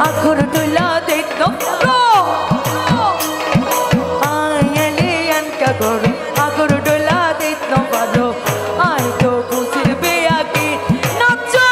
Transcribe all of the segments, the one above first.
আখর তুলা দিত গো আইলিয়ান কা গর আখর তুলা দিত বাজো আই তো খুশির বেয়াকি নাচো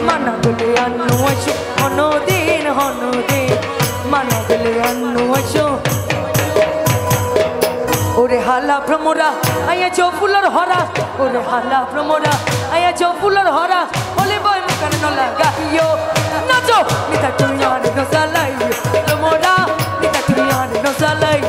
মানা বলে আনো আসু অনুদিন অনুদিন মানা বলে আনো আসু hala pramora aya jo fular hora ore hala pramora aya jo fular hora ole boy mukan no lagaiyo nacho mita tuya no salai pramora mita tuya no salai